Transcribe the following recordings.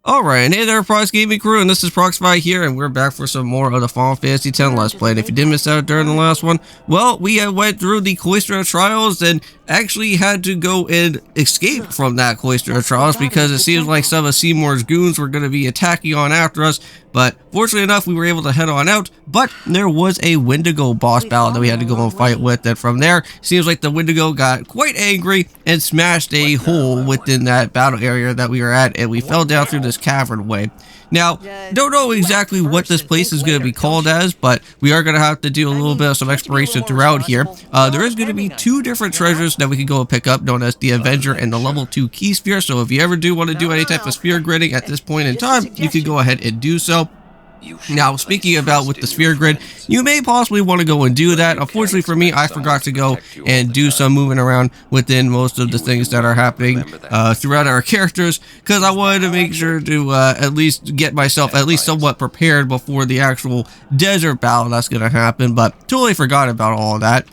Alright, hey there, Prox Gaming Crew, and this is Proxify here, and we're back for some more of the Final Fantasy X Let's Play. And if you did miss out during the last one, well, we went through the Cloister of Trials and actually had to go and escape from that Cloister of Trials because it seems like some of Seymour's goons were going to be attacking on after us. But fortunately enough, we were able to head on out, but there was a Wendigo boss battle that we had to go and fight with, and from there, seems like the Wendigo got quite angry and smashed a hole within that battle area that we were at, and we fell down through this cavern way. Now, don't know exactly what this place is going to be called as, but we are going to have to do a little bit of some exploration throughout here. There is going to be two different treasures that we can go and pick up, known as the Avenger and the level 2 Key Sphere, so if you ever do want to do any type of sphere gridding at this point in time, you can go ahead and do so. Now, speaking about with the sphere grid, you may possibly want to go and do that. Unfortunately for me, I forgot to go and do some moving around within most of the things that are happening throughout our characters, because I wanted to make sure to at least get myself at least somewhat prepared before the actual desert battle that's going to happen, but totally forgot about all of that.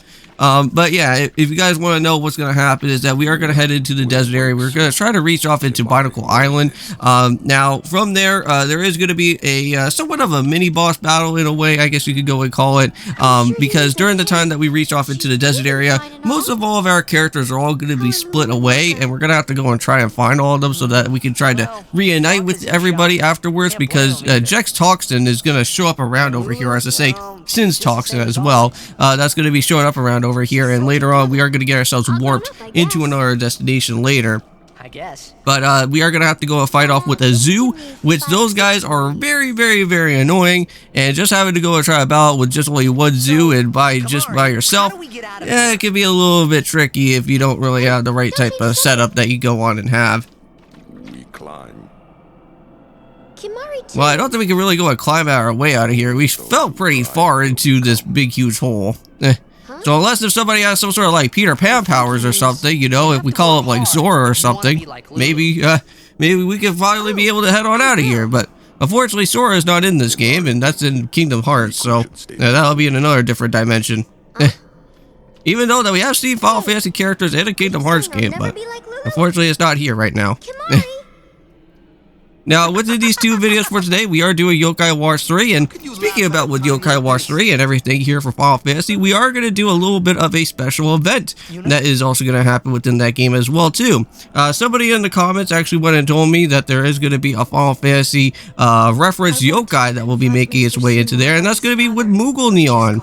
But yeah, if you guys want to know what's going to happen is that we are going to head into the desert area. We're going to try to reach off into Bikanel Island. Now, from there, there is going to be a somewhat of a mini boss battle in a way, I guess you could go and call it, because during the time that we reach off into the desert area, most of all of our characters are all going to be split away, and we're going to have to go and try and find all of them so that we can try to reunite with everybody afterwards, because Jex Toxin is going to show up around over here, as I say, Sin's Toxin as well. That's going to be showing up around over here, and later on we are going to get ourselves warped into another destination later. I guess. But we are going to have to go and fight off with a zoo, which those guys are very, very, very annoying, and just having to go and try a battle with just only one zoo and by yourself, yeah, it can be a little bit tricky if you don't really have the right type of setup that you go on and have. We climb. Well, I don't think we can really go and climb our way out of here. We fell pretty far into this big, huge hole. So unless if somebody has some sort of like Peter Pan powers or something, you know, if we call it like Zora or something, maybe we can finally be able to head on out of here. But unfortunately, Zora is not in this game, and that's in Kingdom Hearts, so that'll be in another different dimension. Even though that we have seen Final Fantasy characters in a Kingdom Hearts game, but unfortunately, it's not here right now. Now, within these two videos for today, we are doing Yokai Watch 3, and speaking about with Yokai Watch 3 and everything here for Final Fantasy, we are going to do a little bit of a special event that is also going to happen within that game as well, too. Somebody in the comments actually went and told me that there is going to be a Final Fantasy reference Yokai that will be making its way into there, and that's going to be with Moogle Neon.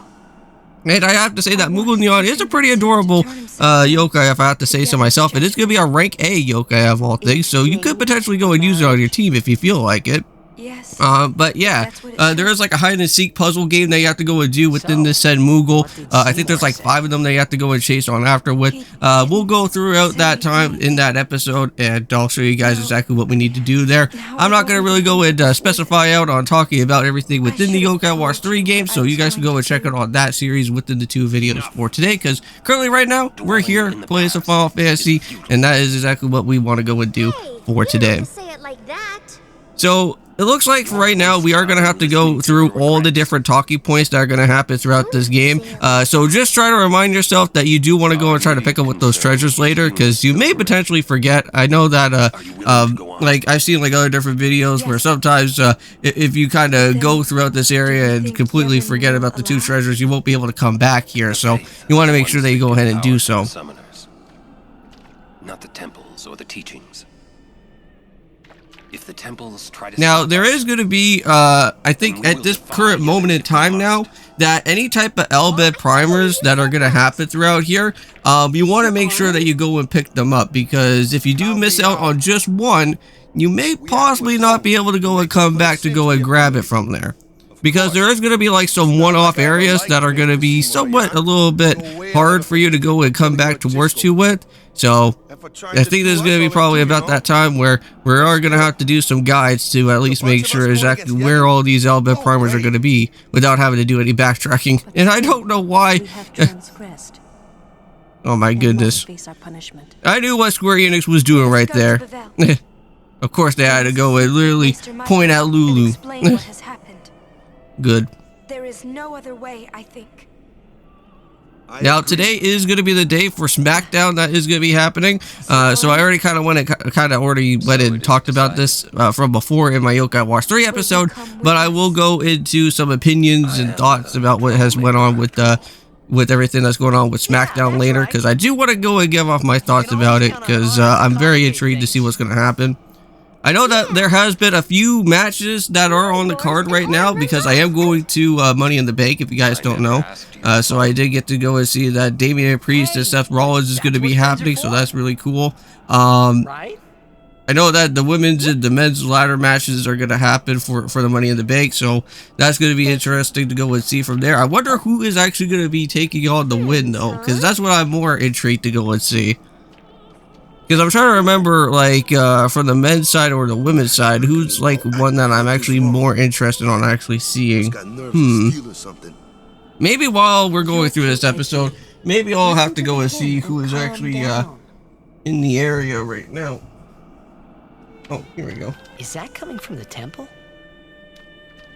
And I have to say that Moogle Neon is a pretty adorable yokai, if I have to say so myself. It is going to be a rank A yokai of all things, so you could potentially go and use it on your team if you feel like it. Yes. But yeah, there is like a hide and seek puzzle game that you have to go and do within this said Moogle. I think there's like 5 of them that you have to go and chase on after with. We'll go throughout that time in that episode, and I'll show you guys exactly what we need to do there. I'm not going to really go and specify out on talking about everything within the Yokai Watch 3 game, so you guys can go and check it on that series within the 2 videos for today, because currently right now, we're here playing some Final Fantasy, and that is exactly what we want to go and do for today. So, it looks like for right now, we are going to have to go through all the different talking points that are going to happen throughout this game. So just try to remind yourself that you do want to go and try to pick up with those treasures later, because you may potentially forget. I know that, like, I've seen like other different videos where sometimes if you kind of go throughout this area and completely forget about the 2 treasures, you won't be able to come back here. So you want to make sure that you go ahead and do so. Not the temples or the teachings. If the temples try to now, there is going to be, I think at this current moment in time now, that any type of Elbed primers that are going to happen throughout here, you want to make sure that you go and pick them up, because if you do miss out on just one, you may possibly not be able to go and come back to go and grab it from there. Because there is going to be like some one-off areas that are going to be somewhat a little bit hard for you to go and come back towards to with. So, I think this is going to be probably about that time where we are going to have to do some guides to at least make sure exactly where all these Elbed primers are going to be without having to do any backtracking. And I don't know why. Oh my goodness. I knew what Square Enix was doing right there. Of course they had to go and literally point at Lulu. Good. There is no other way, I think. Now, today is going to be the day for SmackDown that is going to be happening. So I already kind of went and talked about this from before in my Yokai Watch 3 episode. But I will go into some opinions and thoughts about what has went on with everything that's going on with SmackDown later. Because I do want to go and give off my thoughts about it. Because I'm very intrigued to see what's going to happen. I know that there has been a few matches that are on the card right now because I am going to Money in the Bank, if you guys don't know. So I did get to go and see that Damian Priest and Seth Rollins is going to be happening, so that's really cool. I know that the women's and the men's ladder matches are going to happen for the Money in the Bank, so that's going to be interesting to go and see from there. I wonder who is actually going to be taking on the win, though, because that's what I'm more intrigued to go and see. Because I'm trying to remember, like, from the men's side or the women's side, who's, like, one that I'm actually more interested on actually seeing. Maybe while we're going through this episode, maybe I'll have to go and see who is actually, in the area right now. Oh, here we go. Is that coming from the temple?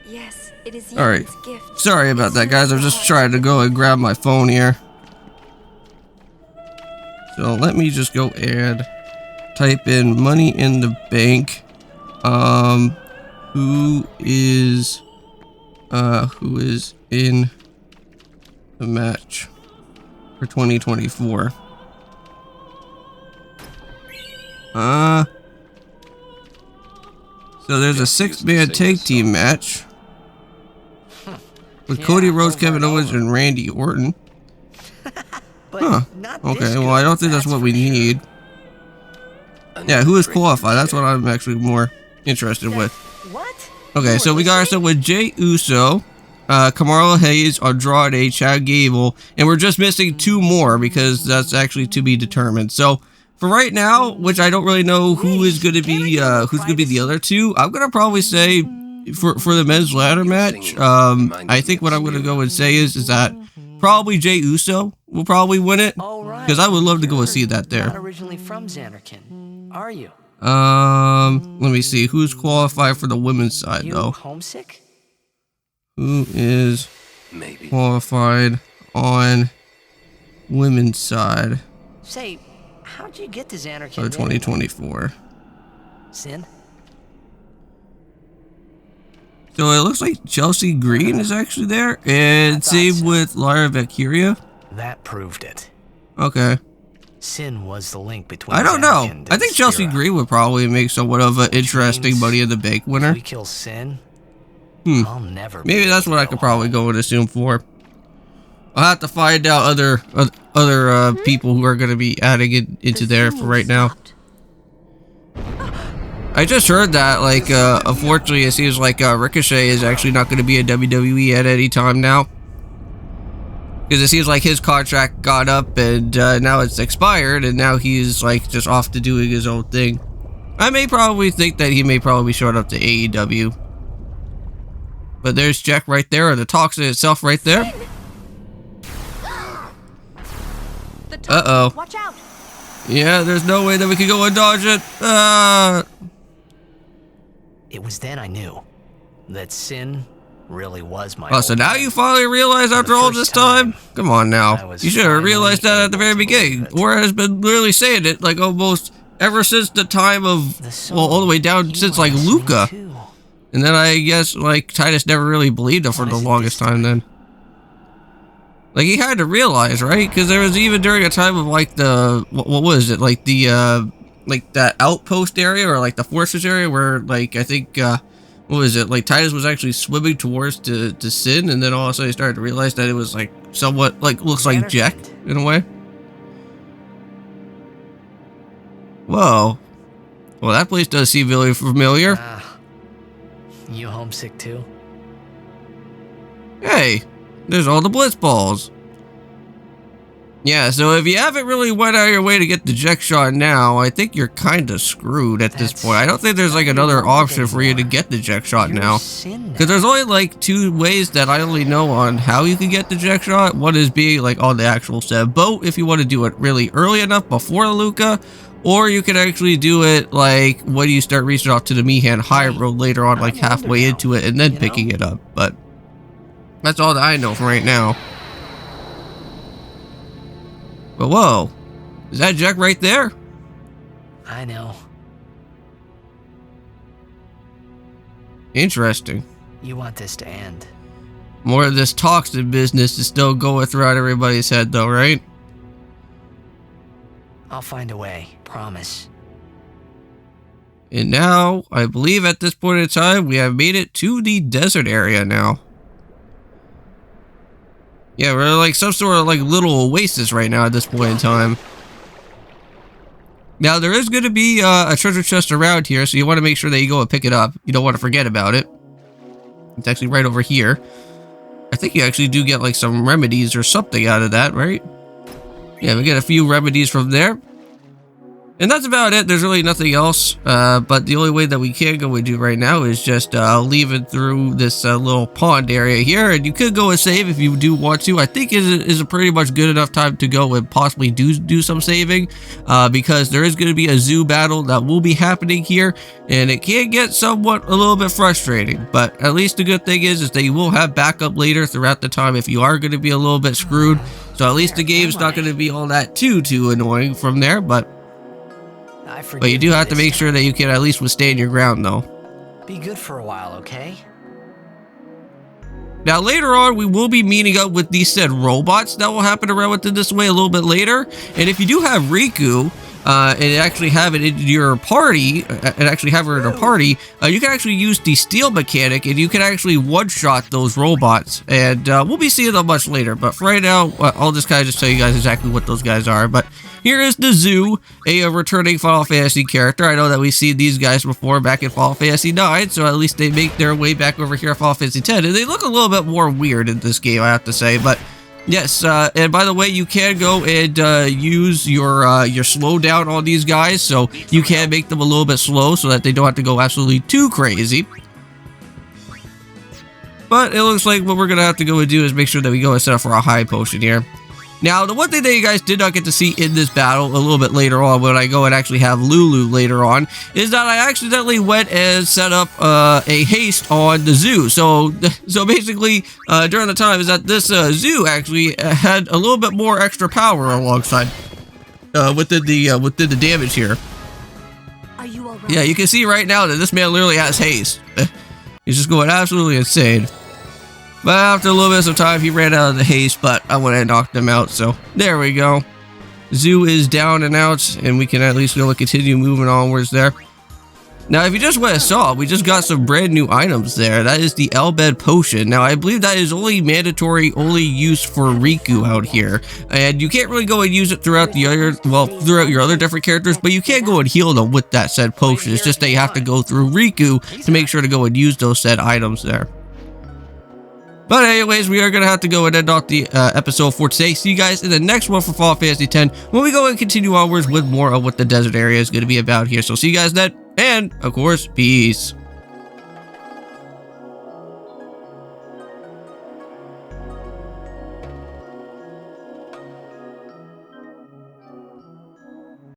Yes, it is. Alright. Sorry about that, guys. I'm just trying to go and grab my phone here. So let me just go and type in Money in the Bank. Who is in the match for 2024? So there's a 6-man tag team match with Cody Rhodes, Kevin Owens, and Randy Orton. Huh. Okay, well, I don't think that's what we need. Yeah, who is qualified? That's what I'm actually more interested with. Okay, so we got ourselves with Jey Uso, Kamala Hayes, Andrade, Chad Gable, and we're just missing 2 more because that's actually to be determined. So for right now, which I don't really know who is going to be the other 2, I'm going to probably say for the men's ladder match, I think what I'm going to go and say is that probably Jey Uso will probably win it, because I would love to go and see that there. Not originally from Xanarkin, are you? Let me see who's qualified for the women's side though. Homesick? Who is qualified on women's side? Say, how'd you get to Xanarkin? For 2024. Sin? So it looks like Chelsea Green is actually there, and same with Lyra Valkyria. That proved it. Okay. Sin was the link between. I don't know. I think Chelsea Green would probably make somewhat of an interesting Money in the Bank winner. If we kill Sin, I'll never. Maybe that's what I could probably go and assume for. I'll have to find out other people who are going to be adding it into there for right now. I just heard that, like, unfortunately, it seems like Ricochet is actually not going to be in WWE at any time now. Because it seems like his contract got up and now it's expired, and now he's, like, just off to doing his own thing. I may probably think that he may probably be showing up to AEW. But there's Jack right there, or the Toxin itself right there. Uh-oh. Watch out. Yeah, there's no way that we can go and dodge it. It was then I knew that Sin really was my. Oh, so now you finally realize after all this time? Come on now. You should have realized that at the very beginning. Or has been literally saying it like almost ever since the time of, well, all the way down since like Luca. And then I guess like Titus never really believed it for the longest time then. Like he had to realize, right? Because there was even during a time of like the, what was it? Like the, like that outpost area or like the fortress area where like I think what was it, like Titus was actually swimming towards to Sin, and then all of a sudden he started to realize that it was like somewhat like looks like Jack in a way. Whoa, well that place does seem really familiar. You homesick too? Hey, there's all the blitz balls. Yeah, so if you haven't really went out of your way to get the Jack shot now, I think you're kind of screwed at this point. I don't think there's like another option for you to get the Jack shot now. Because there's only like 2 ways that I only know on how you can get the Jack shot. One is being like on the actual said boat if you want to do it really early enough before Luca. Or you can actually do it like when you start reaching off to the Meehan High Road later on, like halfway into it and then picking it up. But that's all that I know for right now. But whoa, is that Jack right there? I know. Interesting. You want this to end. More of this toxic business is still going throughout everybody's head though, right? I'll find a way, promise. And now, I believe at this point in time, we have made it to the desert area now. Yeah, we're like some sort of like little oasis right now at this point in time. Now, there is going to be a treasure chest around here, so you want to make sure that you go and pick it up. You don't want to forget about it. It's actually right over here. I think you actually do get like some remedies or something out of that, right? Yeah, we get a few remedies from there. And that's about it. There's really nothing else. But the only way that we can go and do right now is just leave it through this little pond area here. And you could go and save if you do want to. I think it is a pretty much good enough time to go and possibly do some saving. Because there is going to be a zoo battle that will be happening here. And it can get somewhat a little bit frustrating. But at least the good thing is that you will have backup later throughout the time if you are going to be a little bit screwed. So at least the game's not going to be all that too annoying from there. But you do have to make sure that you can at least withstand your ground, though. Be good for a while, okay? Now, later on, we will be meeting up with these said robots that will happen around within this way a little bit later. And if you do have Riku, and actually have it in your party, you can actually use the steel mechanic, and you can actually one-shot those robots. And we'll be seeing them much later. But for right now, I'll just kind of just tell you guys exactly what those guys are. But here is the Zoo, a returning Final Fantasy character. I know that we've seen these guys before back in Final Fantasy 9, so at least they make their way back over here at Final Fantasy 10. And they look a little bit more weird in this game, I have to say. But yes, and by the way, you can go and use your slowdown on these guys, so you can make them a little bit slow so that they don't have to go absolutely too crazy. But it looks like what we're going to have to go and do is make sure that we go and set up for a high potion here. Now, the one thing that you guys did not get to see in this battle a little bit later on, when I go and actually have Lulu later on, is that I accidentally went and set up a haste on the Zoo. So basically, during the time, is that this Zoo actually had a little bit more extra power alongside within the damage here. Are you all right? Yeah, you can see right now that this man literally has haste. He's just going absolutely insane. But after a little bit of time, he ran out of the haste, but I went and knocked him out, so there we go. Zoo is down and out, and we can at least go and continue moving onwards there. Now, if you just went and saw, we just got some brand new items there. That is the Elbed Potion. Now, I believe that is only use for Riku out here. And you can't really go and use it throughout throughout your other different characters, but you can go and heal them with that said potion. It's just that you have to go through Riku to make sure to go and use those said items there. But anyways, we are going to have to go and end off the episode for today. See you guys in the next one for Final Fantasy X when we go and continue onwards with more of what the desert area is going to be about here. So see you guys then, and of course, peace.